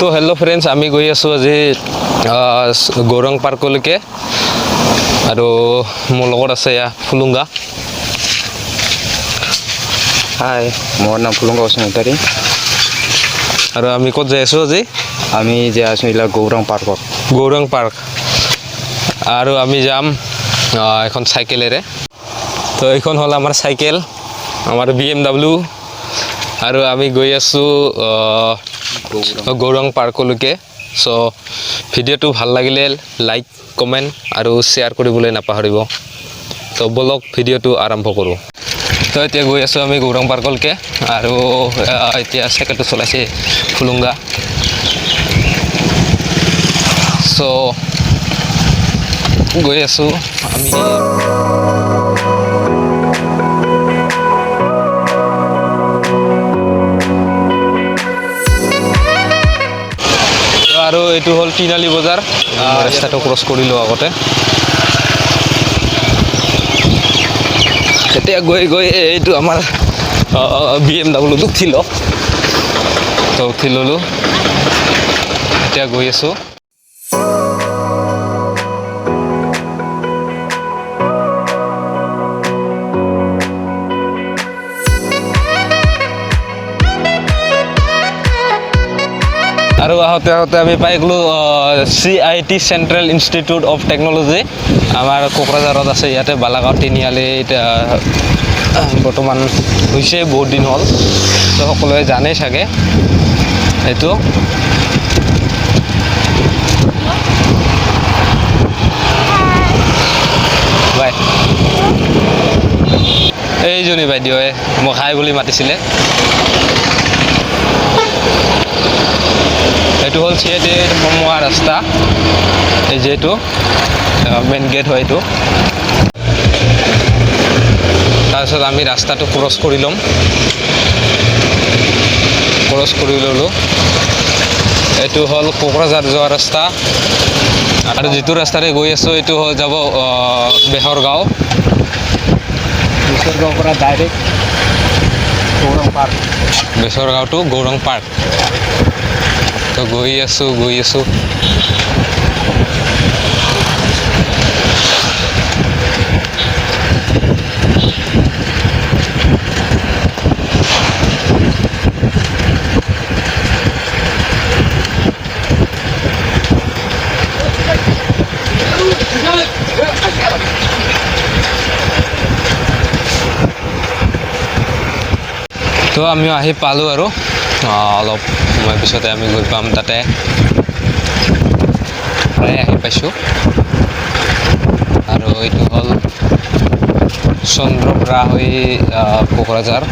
তো hello' friends, আমি গৈ আছোঁ আজি গৌৰাং পাৰ্কলৈকে আৰু মোৰ লগত আছে ফুলুংগা। হাই, মোৰ নাম ফুলুংগা বসুমতাৰী আৰু আমি ক'ত যাই আছোঁ আজি? আমি যাই আছোঁ এইবিলাক গৌৰাং পাৰ্কত। গৌৰাং পাৰ্ক আৰু আমি যাম এখন চাইকেলেৰে। তো এইখন হ'ল আমাৰ চাইকেল, আমাৰ BMW, আৰু আমি গৈ আছোঁ গৌৰাং পাৰ্কলৈকে। চ' ভিডিঅ'টো ভাল লাগিলে লাইক, কমেণ্ট আৰু শ্বেয়াৰ কৰিবলৈ নাপাহৰিব। তো বলক ভিডিঅ'টো আৰম্ভ কৰোঁ। তো এতিয়া গৈ আছোঁ আমি গৌৰাং পাৰ্কলৈকে আৰু এতিয়া চাইকেলটো চলাইছে ফুলুংগা। চ' গৈ আছোঁ আমি। আৰু এইটো হ'ল তিনিআলি বজাৰ। ৰাস্তাটো ক্ৰছ কৰিলোঁ আগতে। এতিয়া গৈ গৈ এইটো আমাৰ BMW উঠি লওঁ। তো উঠি ল'লোঁ, এতিয়া গৈ আছোঁ। আৰু আহোঁতে আহোঁতে আমি পাই গ'লোঁ CIT central institute of technology. আমাৰ কোকৰাঝাৰত আছে, ইয়াতে বালাগাঁও তিনিআলি বৰ্তমান হৈছে, বহুত দিন হ'ল। তো সকলোৱে জানেই চাগে এইটো। বাই, এইজনী বাইদেৱে মোক হাই বুলি মাতিছিলে। এইটো হ'ল CIT সোমোৱা ৰাস্তা, এই যিহেতু মেইন গেট হয় এইটো। তাৰপিছত আমি ৰাস্তাটো ক্ৰছ কৰি ল'ম, ক্ৰছ কৰি ল'লোঁ। এইটো হ'ল কোকৰাঝাৰ যোৱা ৰাস্তা, আৰু যিটো ৰাস্তাৰে গৈ আছোঁ এইটো হৈ যাব বেহৰগাঁও। বেহৰগাঁৱৰ পৰা direct Gaurang Park, Behargaon to Gaurang Park. তো গৈ আছোঁ। তো আমি আহি পালোঁ আৰু অলপ সময় পিছতে আমি গৈ পাম তাতে। প্ৰায় আহি পাইছোঁ। আৰু এইটো হ'ল চন্দ্ৰপৰা হৈ কোকৰাঝাৰ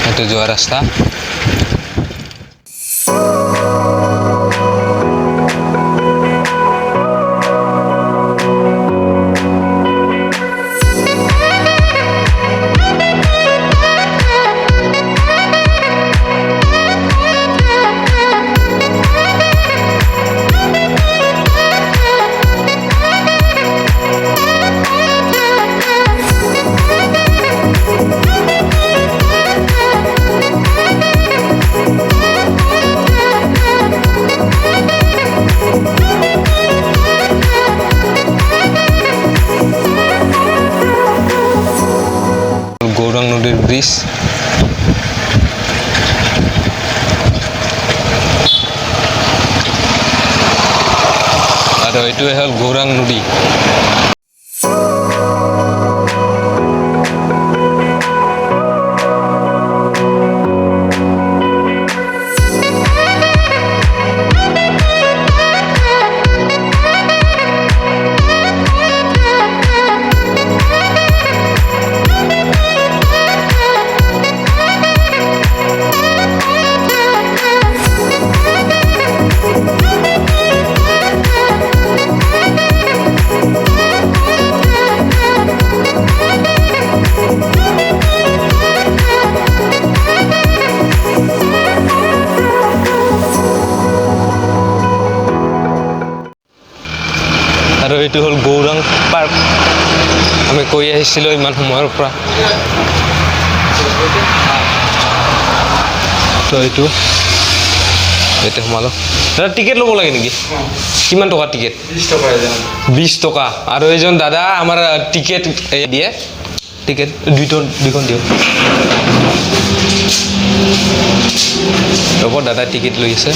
এইটো যোৱা ৰাস্তা। গৌৰাং নদীৰ ব্ৰিজ। আৰু এইটোৱে হ'ল গৌৰাং নদী। আৰু এইটো হ'ল গৌৰাং পাৰ্ক। আমি কৈ আহিছিলোঁ ইমান সময়ৰ পৰা। তো এইটো এতিয়া সোমালো দাদা টিকেট ল'ব লাগে নেকি কিমান টকা টিকেট 20 টকা আৰু এইজন দাদা আমাৰ টিকেট দিয়ে টিকেট দুইখন দিওঁ ৰ'ব দাদা টিকেট লৈ আছে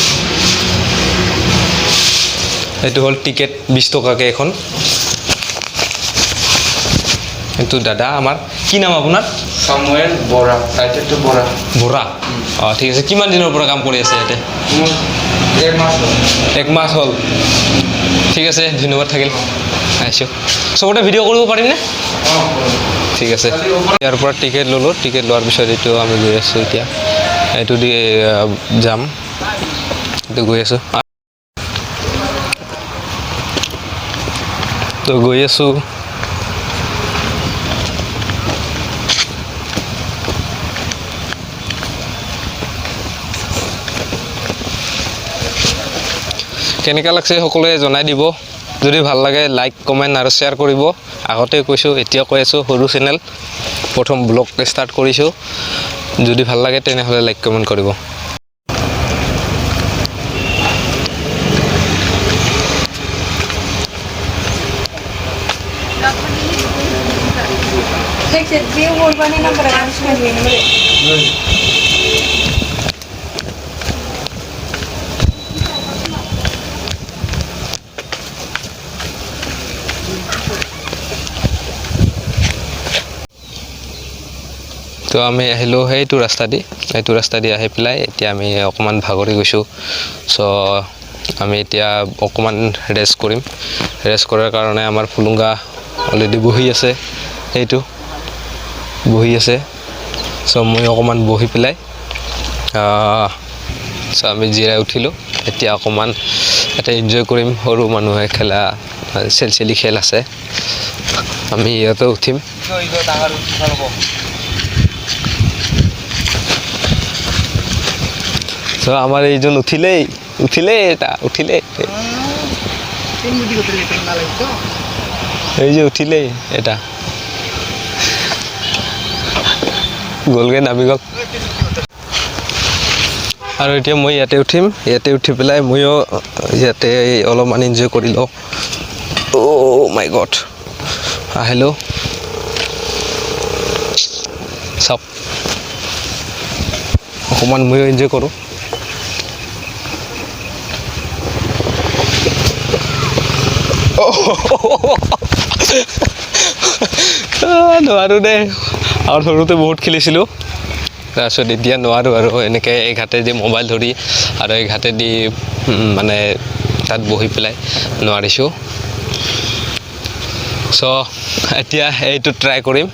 এইটো হ'ল টিকেট 20 টকাকৈ এখন এইটো দাদা আমাৰ কি নাম আপোনাৰ Samuel Bora, টাইটেলটো বৰা বৰা অঁ ঠিক আছে কিমান দিনৰ পৰা কাম কৰি আছে ইয়াতে মোৰ 1 মাস হ'ল 1 মাহ হ'ল ঠিক আছে ধন্যবাদ থাকিল আহিছোঁ চবতে ভিডিঅ' কৰিব পাৰিমনে ঠিক আছে ইয়াৰ পৰা টিকেট ল'লোঁ টিকেট লোৱাৰ পিছত এইটো আমি গৈ আছোঁ এতিয়া এইটো দি যাম এইটো গৈ আছোঁ তো গৈ আছোঁ কেনেকুৱা লাগছে সকলোৱে জনাই দিব যদি ভাল লাগে লাইক কমেণ্ট আৰু শ্বেয়াৰ কৰিব আগতে কৈছোঁ এতিয়া কৈ আছোঁ সৰু চেনেল প্ৰথম ব্লগ ষ্টাৰ্ট কৰিছোঁ যদি ভাল লাগে তেনেহ'লে লাইক কমেণ্ট কৰিব তো আমি আহিলোঁ সেইটো ৰাস্তা দি আহি পেলাই এতিয়া আমি অকণমান ভাগৰি গৈছোঁ চ' আমি এতিয়া অকণমান ৰেষ্ট কৰিম ৰেষ্ট কৰাৰ কাৰণে আমাৰ ফুলুংগা অলৰেডি বহি আছে সেইটো বহি আছে চ' মই অকণমান বহি পেলাই চ' আমি জিৰাই উঠিলোঁ এতিয়া অকণমান এটা এনজয় কৰিম সৰু মানুহে খেলা চেলচেলি খেল আছে আমি ইয়াতে উঠিম চ' আমাৰ এইজন উঠিলেই এটা উঠিলেই এই যে উঠিলেই এটা গ'লগৈ নামি গ'ল আৰু এতিয়া মই ইয়াতে উঠিম ইয়াতে উঠি পেলাই ময়ো ইয়াতে অলপমান এনজয় কৰি লওঁ অ' মাই গড আহিলোঁ চাওক অকণমান ময়ো এনজয় কৰোঁ নোৱাৰোঁ দে আৰু সৰুতে বহুত খেলিছিলোঁ তাৰপিছত এতিয়া নোৱাৰোঁ আৰু এনেকৈ এই ঘাটেদি মোবাইল ধৰি আৰু এই ঘাটেদি মানে তাত বহি পেলাই নোৱাৰিছোঁ চ' এতিয়া এইটো ট্ৰাই কৰিম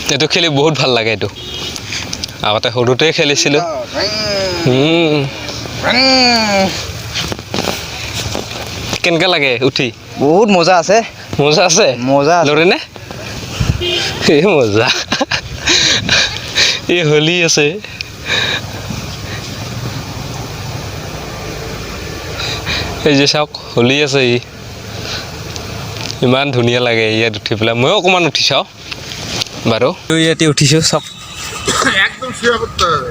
এইটো খেলি বহুত ভাল লাগে এইটো আগতে সৰুতে খেলিছিলোঁ কেনেকুৱা লাগে উঠি বহুত মজা আছে লৰেনে এই মজা এই হোলী আছে এই যে চাওক হোলী আছে ইমান ধুনীয়া লাগে ইয়াত উঠি পেলাই ময়ো অকণমান উঠি চাওঁ বাৰু ইয়াতে উঠিছোঁ চাওক একদম শুয়ে করতে হবে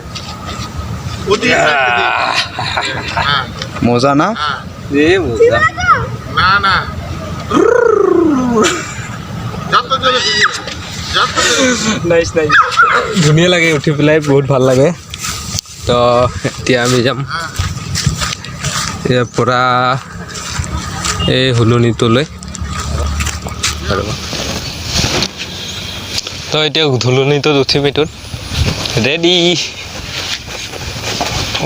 মজা না এই মজা না না যত জোরে নাইস ধুনীয়া লাগে উঠি পেলাই বহুত ভাল লাগে তো এতিয়া আমি যাম ইয়াৰ পৰা এই হুলনিটোলৈ তো এতিয়া ধুলনিটোত উঠিম এইটোত ৰেডি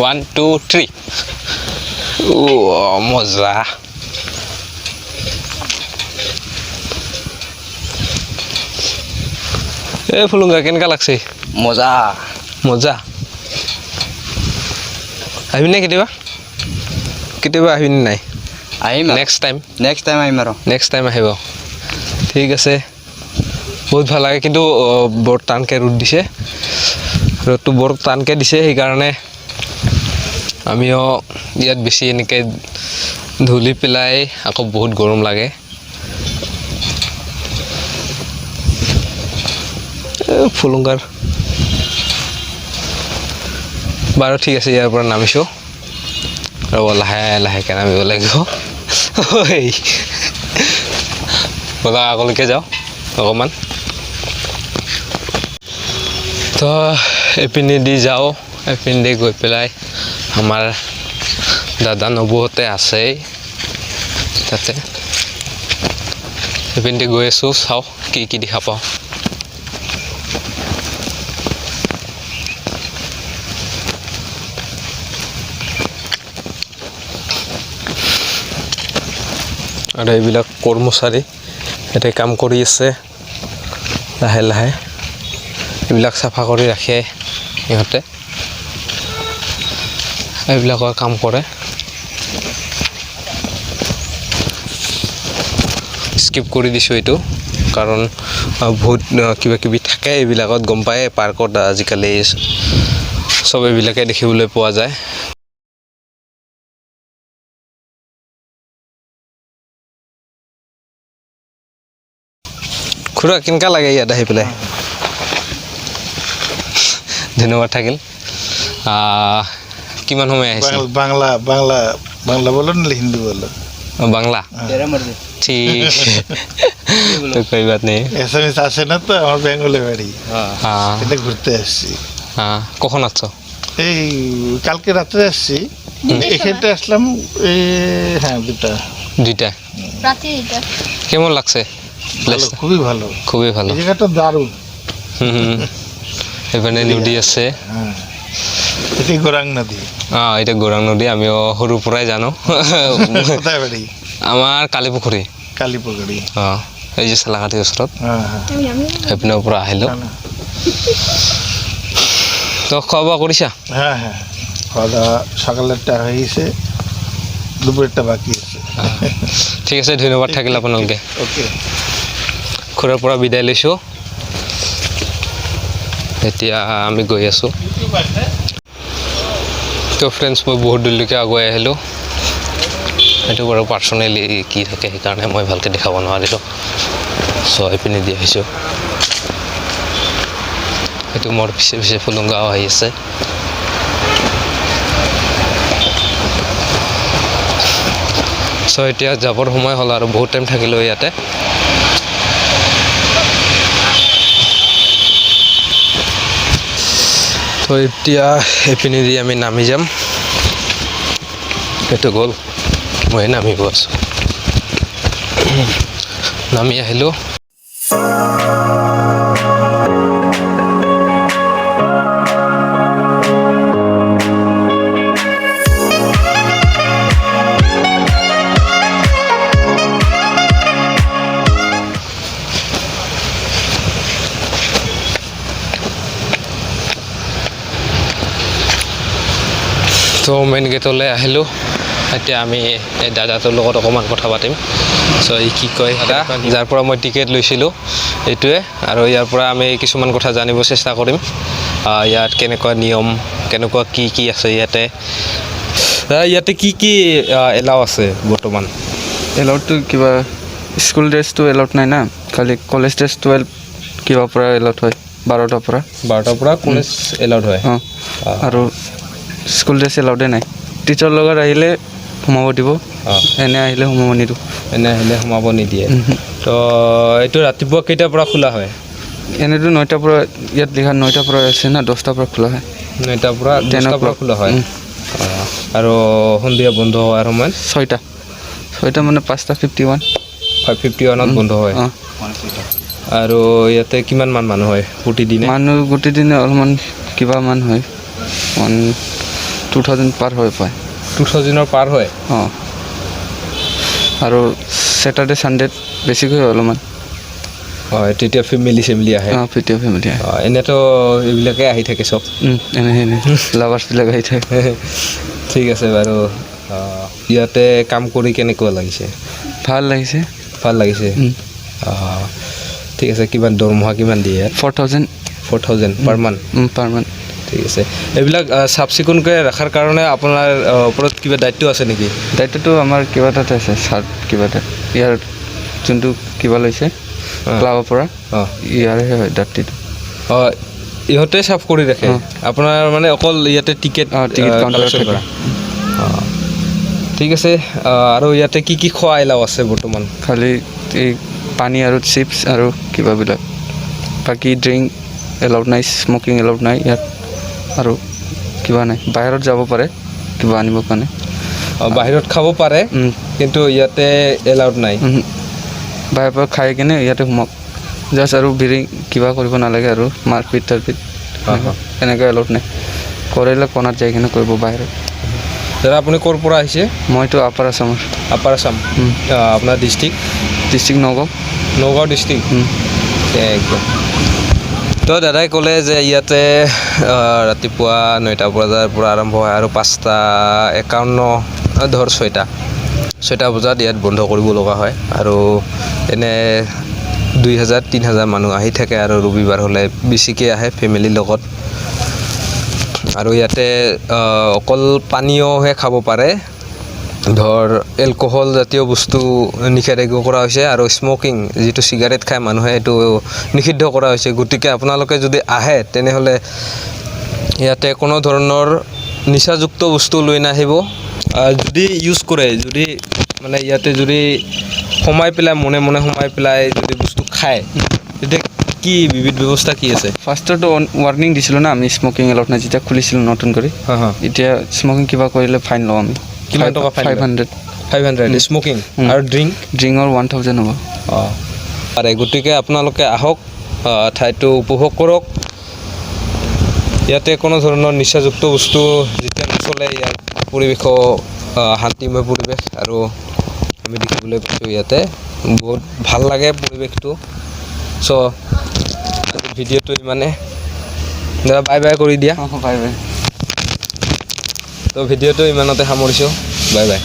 1 2 3 মজা এই ফুলুংগা কেনেকুৱা লাগছে মজা আহিবিনে কেতিয়াবা আহিবিনে নাই আহিম নেক্সট টাইম আহিম আৰু নেক্সট টাইম আহিব ঠিক আছে বহুত ভাল লাগে কিন্তু বৰ টানকৈ ৰ'দ দিছে ৰ'দটো বৰ টানকৈ দিছে সেইকাৰণে আমিও ইয়াত বেছি এনেকৈ ধুলি পেলাই আকৌ বহুত গৰম লাগে ফুলুংগাৰ বাৰু ঠিক আছে ইয়াৰ পৰা নামিছোঁ ৰ'ব লাহে লাহেকৈ নামিব লাগিব ব'লা আগলৈকে যাওঁ অকণমান তো এইপিনে দি যাওঁ এইপিনে দি গৈ পেলাই আমাৰ দাদা নবৌহঁতে আছেই তাতে এইপিনে দি গৈ আছোঁ চাওঁ কি দেখা পাওঁ আৰু এইবিলাক কৰ্মচাৰী ইয়াতে কাম কৰি আছে লাহে লাহে এইবিলাক চাফা কৰি ৰাখে সিহঁতে এইবিলাকৰ কাম কৰে স্কিপ কৰি দিছোঁ এইটো কাৰণ বহুত কিবা কিবি থাকে এইবিলাকত গম পায় পাৰ্কত আজিকালি চব এইবিলাকে দেখিবলৈ পোৱা যায় খুৰা কেনেকুৱা লাগে ইয়াত আহি পেলাই ধন্যবাদ থাকিল কিমান সময় আহিছে বাংলা বাংলা বাংলা বলো না হিন্দি বলো বাংলা तेरा मर्जी ঠিক তো কই বাত নেই এসএমএস আসে না তো আমার বেঙ্গলে বাড়ি হ্যাঁ এটা ঘুরতে আসছি হ্যাঁ কখন আসছো এই কালকে রাত্রে আসছি এখানটা আসলাম এই হ্যাঁ দুইটা রাতে এটা কেমন লাগছে ভালো প্লেসটা খুবই ভালো খুবই ভালো এই জায়গাটা দারুণ এখানে নদী আছে হ্যাঁ এটি গোরাং নদী এটা গৌৰাং নদী আমিও সৰুৰ পৰাই জানো কোথায় বাড়ি আমাৰ কালিপুখুৰী কালীপুকুৰি এই যে চালাকাঠিৰ ওচৰত হ্যাঁ হ্যাঁ সেইপিনৰ পৰা আহিলোঁ না, না। তো খোৱা বোৱা কৰিছা হ্যাঁ হ্যাঁ খাওয়া দাওয়া সকালেৰটা হয়ে গেছে দুপুৰেৰটা বাকি আছে ঠিক আছে ধন্যবাদ থাকিল আপোনালোকে ওকে খুৰাৰ পৰা বিদায় লৈছোঁ এতিয়া আমি গৈ আছোঁ তো ফ্ৰেণ্ডছ মই বহুত দূৰলৈকে আগুৱাই আহিলোঁ সেইটো বাৰু পাৰ্চনেলি কি থাকে সেইকাৰণে মই ভালকৈ দেখাব নোৱাৰিলোঁ চ' এইপিনে দি আহিছোঁ সেইটো মোৰ পিছে পিছে ফুলুংগাও আহি আছে চ' এতিয়া যাবৰ সময় হ'ল আৰু বহুত টাইম থাকিলোঁ ইয়াতে তো এতিয়া এইপিনে দি আমি নামি যাম সেইটো গ'ল মই নামিব আছোঁ নামি আহিলোঁ তো মেইন গেটলৈ আহিলোঁ এতিয়া আমি এই দাদাটোৰ লগত অকণমান কথা পাতিম চ' ই কি কয় দাদা যাৰ পৰা মই টিকেট লৈছিলোঁ এইটোৱে আৰু ইয়াৰ পৰা আমি কিছুমান কথা জানিব চেষ্টা কৰিম ইয়াত কেনেকুৱা নিয়ম কেনেকুৱা কি আছে ইয়াতে ইয়াতে কি এলাও আছে বৰ্তমান এলাউডটো কিবা স্কুল ড্ৰেছটো এলাউড নাই না খালি কলেজ ড্ৰেছ 12 কিবা পৰা এলাউড হয় 12টাৰ পৰা 12টাৰ পৰা কলেজ এলাউড হয় অঁ আৰু স্কুল ড্ৰেছ এলাউডে নাই টিচাৰ লগত আহিলে সোমাব দিব এনে আহিলে সোমাব নিদিওঁ এনে আহিলে সোমাব নিদিয়ে তো এইটো ৰাতিপুৱা কেইটাৰ পৰা খোলা হয় এনেতো 9টাৰ পৰা ইয়াত লিখা 9টাৰ পৰা আছে না 10টাৰ পৰা খোলা হয় 9টাৰ পৰা 10টাৰ পৰা খোলা হয় আৰু সন্ধিয়া বন্ধ হোৱাৰ সময়ত 6টা মানে 5:51 5:51ত বন্ধ হয় অঁ আৰু ইয়াতে কিমানমান মানুহ হয় প্ৰতিদিনে মানুহ গোটেই দিনে অলপমান কিবা মান হয় 2000 পাৰ হয় পায় 2000ৰ পাৰ হয় অঁ আৰু ছেটাৰডে ছানডেত বেছিকৈ হয় অলপমান হয় তেতিয়া ফেমিলি আহে অঁ ভিডিঅ' ফেমিলি আহে এনেতো এইবিলাকে আহি থাকে চব এনে লাভাৰ্ছবিলাক আহি থাকে ঠিক আছে বাৰু ইয়াতে কাম কৰি কেনেকুৱা লাগিছে ভাল লাগিছে ভাল লাগিছে ঠিক আছে কিমান দৰমহা কিমান দিয়ে 4000 4000 পাৰ মান্থ পাৰ মান্থ ঠিক আছে এইবিলাক চাফ চিকুণকৈ ৰখাৰ কাৰণে আপোনাৰ ওপৰত কিবা দায়িত্ব আছে নেকি দায়িত্বটো আমাৰ কিবা এটাত আছে ছাৰ কিবা এটা ইয়াৰ যোনটো কিবা লৈছে ক্লাবৰ পৰা অঁ ইয়াৰহে হয় দায়িত্বটো অঁ ইহঁতে চাফ কৰি ৰাখে আপোনাৰ মানে অকল ইয়াতে টিকেট টিকেট কাউণ্টাৰত কালেকশ্যন থাকে কৰা অঁ ঠিক আছে আৰু ইয়াতে কি খোৱা এলাও আছে বৰ্তমান খালি এই পানী আৰু চিপছ আৰু কিবাবিলাক বাকী ড্ৰিংক এলাউড নাই স্মকিং এলাউড নাই ইয়াত আৰু কিবা নাই বাহিৰত যাব পাৰে কিবা আনিবৰ কাৰণে বাহিৰত খাব পাৰে কিন্তু ইয়াতে এলাউড নাই বাহিৰৰ পৰা খাই কিনে ইয়াতে সোমাওক জাষ্ট আৰু বিৰিং কিবা কৰিব নালাগে আৰু মাৰপিট টাৰপিট এনেকৈ এলাউড নাই কৰিলে কণাত যাই কিনে কৰিব বাহিৰত দাদা আপুনি ক'ৰ পৰা আহিছে মইতো আপাৰ আছামৰ আপাৰ আছাম আপোনাৰ ডিষ্ট্ৰিক্ট নগাঁও ডিষ্ট্ৰিক্ট একদম তো দাদাই ক'লে যে ইয়াতে ৰাতিপুৱা 9টা বজাৰ পৰা আৰম্ভ হয় আৰু 5:51 ধৰ 6টা বজাত ইয়াত বন্ধ কৰিব লগা হয় আৰু এনে 2000-3000 মানুহ আহি থাকে আৰু ৰবিবাৰ হ'লে বেছিকৈ আহে ফেমিলিৰ লগত আৰু ইয়াতে অকল পানীয়হে খাব পাৰে ধৰ এলকহল জাতীয় বস্তু নিষেধাজ্ঞা কৰা হৈছে আৰু স্মকিং যিটো চিগাৰেট খায় মানুহে এইটো নিষিদ্ধ কৰা হৈছে গতিকে আপোনালোকে যদি আহে তেনেহ'লে ইয়াতে কোনো ধৰণৰ নিচাযুক্ত বস্তু লৈ নাহিব যদি ইউজ কৰে যদি মানে ইয়াতে যদি সোমাই পেলাই মনে সোমাই পেলাই যদি বস্তু খায় তেতিয়া কি বিবিধ ব্যৱস্থা কি আছে ফাৰ্ষ্টতো ৱাৰ্ণিং দিছিলোঁ না আমি স্মকিং এলাউড নাই যেতিয়া খুলিছিলোঁ নতুন কৰি এতিয়া স্মকিং কিবা কৰিলে ফাইন লওঁ আমি কিমান টকা ফাইন 500 স্মকিং আৰু ড্ৰিংকৰ 1000 হ'ব অঁ আৰে গতিকে আপোনালোকে আহক ঠাইটো উপভোগ কৰক ইয়াতে কোনো ধৰণৰ নিচাযুক্ত বস্তু যেতিয়া নচলে ইয়াৰ পৰিৱেশো শান্তিময় পৰিৱেশ আৰু আমি দেখিবলৈ পাইছোঁ ইয়াতে বহুত ভাল লাগে পৰিৱেশটো চ' ভিডিঅ'টো ইমানে দাদা বাই বাই কৰি দিয়া বাই বাই তো ভিডিঅ'টো ইমানতে সামৰিছোঁ বাই বাই